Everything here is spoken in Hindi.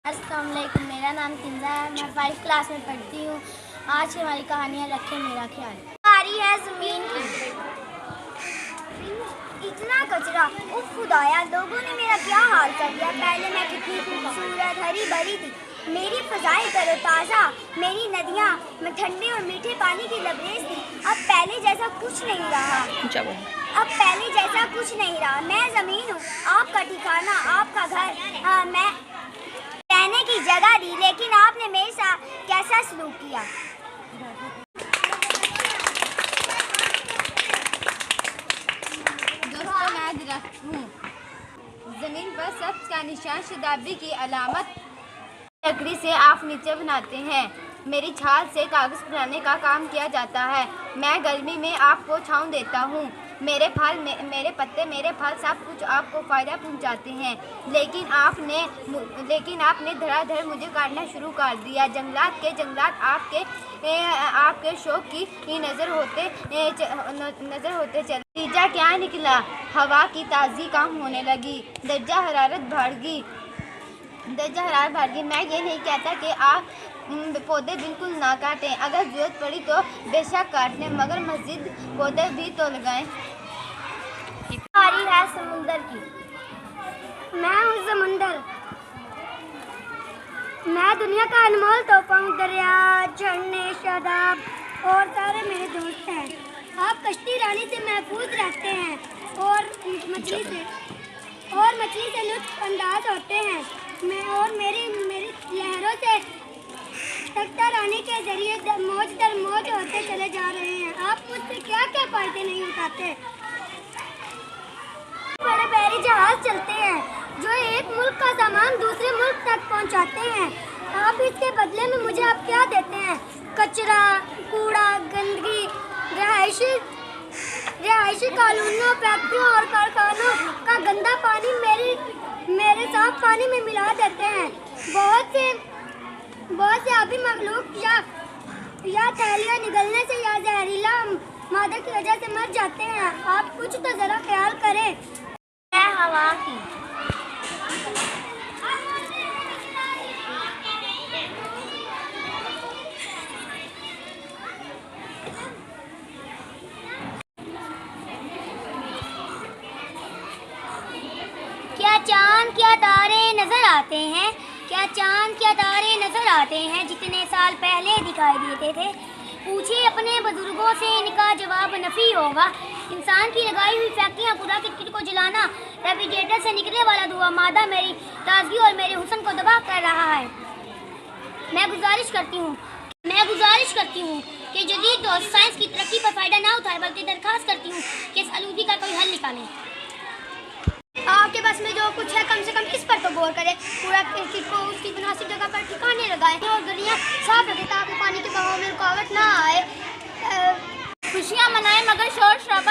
अस्सलाम वालेकुम, मेरा नाम किंजा है। मैं 5 क्लास में पढ़ती हूँ। आज की हमारी कहानी है रखे मेरा ख्याल। सारी है ज़मीन की इतना कचरा, उफ खुदाया, लोगों ने मेरा क्या हाल कर दिया। पहले मैं कितनी खूबसूरत हरी भरी थी, मेरी फ़ज़ाएं तरोताज़ा, मेरी नदियाँ में ठंडे और मीठे पानी की लबरेज थी। अब पहले जैसा कुछ नहीं रहा। मैं ज़मीन हूँ, आपका ठिकाना, आपका घर, मैं रहने की जगह दी, लेकिन आपने मेरे साथ कैसा सलूक किया। दोस्तों, मैं दरख्त हूँ। जमीन पर सब्ज का निशान शताब्दी की अलामत। लकड़ी से आप नीचे बनाते हैं, मेरी छाल से कागज बनाने का काम किया जाता है। मैं गर्मी में आपको छाँव देता हूँ, मेरे पत्ते, मेरे फल सब कुछ आपको फ़ायदा पहुँचाते हैं। लेकिन आपने धड़ाधड़ मुझे काटना शुरू कर दिया। जंगलात आपके शौक की नज़र होते चले। नतीजा क्या निकला? हवा की ताज़गी कम होने लगी, दर्जा हरारत बढ़ गई। मैं ये नहीं कहता कि आप पौधे बिल्कुल ना काटें, अगर जरूरत पड़ी तो बेशक काट लें, मगर मस्जिद पौधे भी तो लगाएं। हमारी है समुंदर की, मैं हूँ समुंदर, मैं दुनिया का अनमोल तोहफा हूँ। दरिया, झरने, शादाब और तारे मेरे दोस्त हैं। आप कश्ती रानी से महफूज रहते हैं और मछली से लुत्फ अंदाज होते हैं। मेरी लहरों से टकरा रानी के जरिए मौज दर मौज होते चले जा रहे हैं। आप मुझसे क्या क्या फायदे नहीं उठाते। बड़े बहरी जहाज चलते हैं जो एक मुल्क का सामान दूसरे मुल्क तक पहुंचाते हैं। आप इसके बदले में मुझे आप क्या देते हैं? कचरा, कूड़ा, गंदगी, रिहायशी कॉलोनियों, फैक्ट्रियों और कारखानों का गंदा पानी मेरे साफ पानी में मिला देते हैं। बहुत से आबी मखलूक या थैलियाँ निगलने से या जहरीला मादे की वजह से मर जाते हैं। आप कुछ तो ज़रा ख्याल करें। मैं हवा की, क्या चांद क्या तारे नजर आते हैं? क्या चांद क्या तारे नजर आते हैं जितने साल पहले दिखाई देते थे? पूछिए अपने बुजुर्गों से, इनका जवाब नफी होगा। इंसान की लगाई हुई फैक्ट्रियाँ, कूड़ा करकट को जलाना, रेफ्रिजरेटर से निकलने वाला धुआं मादा मेरी ताजगी और मेरे हुस्न को तबाह कर रहा है। मैं गुजारिश करती हूँ कि जदीद दौर साइंस की तरक्की पर फ़ायदा ना उठाए, बल्कि दरख्वास्त करती हूँ कि इस आलूगी का कोई हल निकालें। आपके पास में जो कुछ है, कम से कम इस पर तो गौर करें। कूड़ा करकट को उसकी मुनासिब जगह पर ठिकाने लगाएं और गलियाँ साफ रखें ताकि पानी के बहाव में रुकावट ना आए। खुशियाँ मनाएं मगर शोर शराबा